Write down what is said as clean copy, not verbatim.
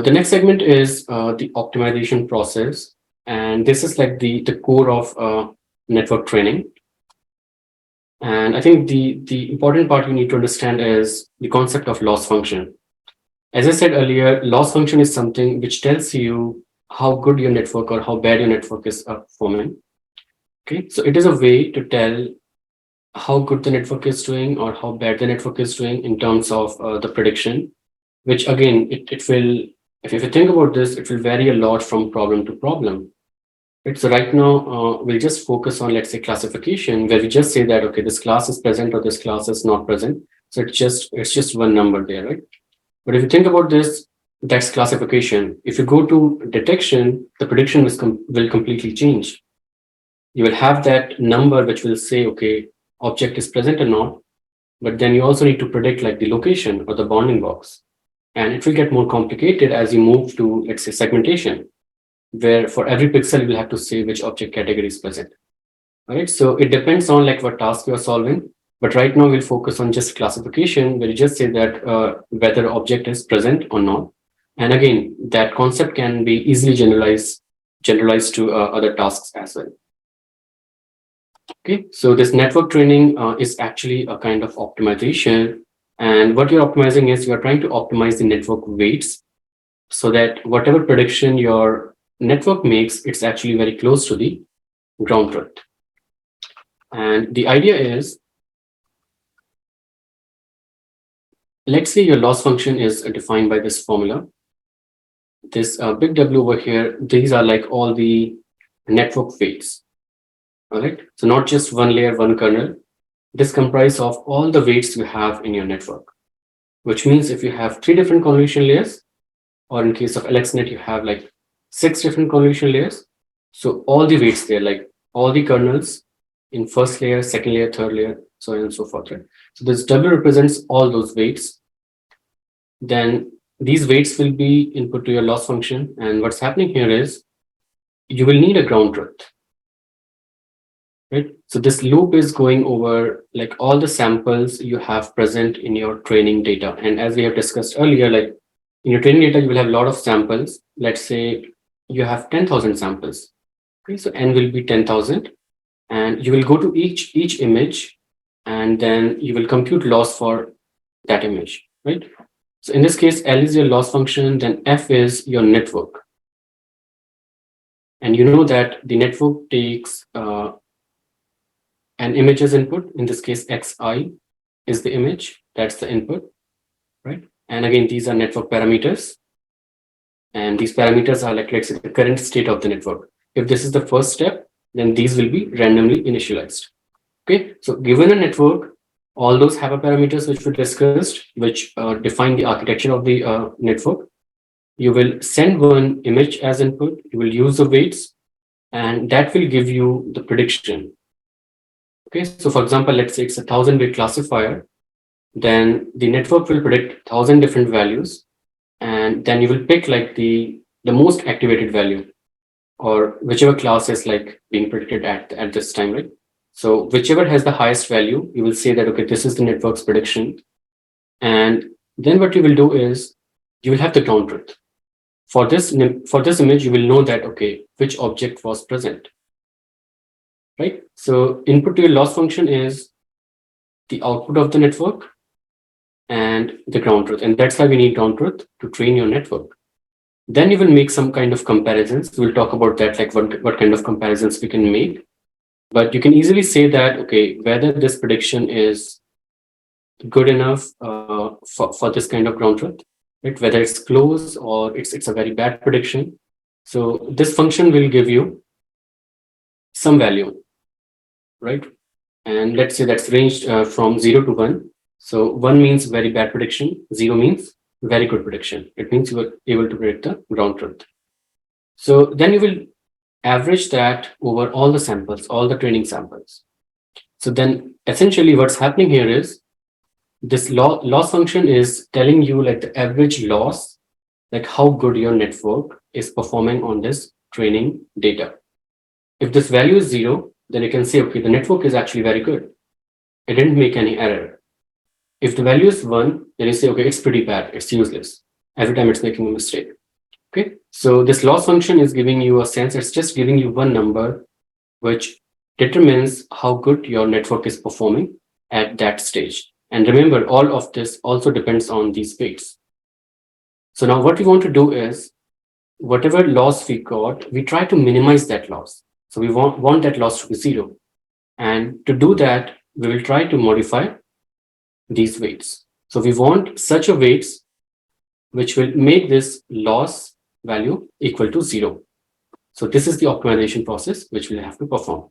The next segment is the optimization process. And this is like the core of network training. And I think the important part you need to understand is the concept of loss function. As I said earlier, loss function is something which tells you how good your network or how bad your network is performing. Okay, so it is a way to tell how good the network is doing or how bad the network is doing in terms of the prediction, which again, it will, if you think about this, it will vary a lot from problem to problem. Right? So right now, we'll just focus on, let's say, classification, where we just say that, okay, this class is present or this class is not present. So it's just one number there, right? But if you think about this, that's classification. If you go to detection, the prediction will completely change. You will have that number which will say, okay, object is present or not, but then you also need to predict like the location or the bounding box. And it will get more complicated as you move to, let's say, segmentation, where for every pixel, you will have to say which object category is present. All right. So it depends on like what task you are solving. But right now we'll focus on just classification, where you just say that whether object is present or not. And again, that concept can be easily generalized to other tasks as well. Okay, so this network training is actually a kind of optimization. And what you're optimizing is you're trying to optimize the network weights so that whatever prediction your network makes, it's actually very close to the ground truth. And the idea is, let's say your loss function is defined by this formula. This big W over here, these are like all the network weights. All right. So not just one layer, one kernel. This comprises of all the weights you have in your network, which means if you have 3 different convolution layers, or in case of AlexNet, you have like 6 different convolution layers. So all the weights there, like all the kernels in first layer, second layer, third layer, so on and so forth. Right? So this W represents all those weights. Then these weights will be input to your loss function. And what's happening here is you will need a ground truth. Right? So this loop is going over like all the samples you have present in your training data. And as we have discussed earlier, like in your training data, you will have a lot of samples. Let's say you have 10,000 samples. Okay, so N will be 10,000. And you will go to each image, and then you will compute loss for that image, right? So in this case, L is your loss function, then F is your network. And you know that the network takes an image as input. In this case, xi is the image. That's the input, right? And again, these are network parameters. And these parameters are like, let's say, the current state of the network. If this is the first step, then these will be randomly initialized. Okay, so given a network, all those have parameters which we discussed, which define the architecture of the network. You will send one image as input, you will use the weights, and that will give you the prediction. Okay, so for example, let's say it's a 1,000-weight classifier, then the network will predict 1,000 different values, and then you will pick like the most activated value, or whichever class is like being predicted at this time, right? So whichever has the highest value, you will say that, okay, this is the network's prediction. And then what you will do is you will have the ground truth. For this image, you will know that, okay, which object was present, right? So input to your loss function is the output of the network and the ground truth. And that's why we need ground truth to train your network. Then you will make some kind of comparisons. We'll talk about that, like what kind of comparisons we can make. But you can easily say that, okay, whether this prediction is good enough for this kind of ground truth, right? Whether it's close or it's a very bad prediction. So this function will give you some value, right? And let's say that's ranged from 0 to 1. So 1 means very bad prediction, 0 means very good prediction. It means you were able to predict the ground truth. So then you will average that over all the samples, all the training samples. So then essentially what's happening here is this loss function is telling you like the average loss, like how good your network is performing on this training data. If this value is 0, then you can say, okay, the network is actually very good. It didn't make any error. If the value is 1, then you say, okay, it's pretty bad. It's useless. Every time it's making a mistake. Okay, so this loss function is giving you a sense, it's just giving you one number which determines how good your network is performing at that stage. And remember, all of this also depends on these weights. So now what we want to do is, whatever loss we got, we try to minimize that loss. So we want that loss to be 0. And to do that, we will try to modify these weights. So we want such a weights which will make this loss value equal to 0. So this is the optimization process which we'll have to perform.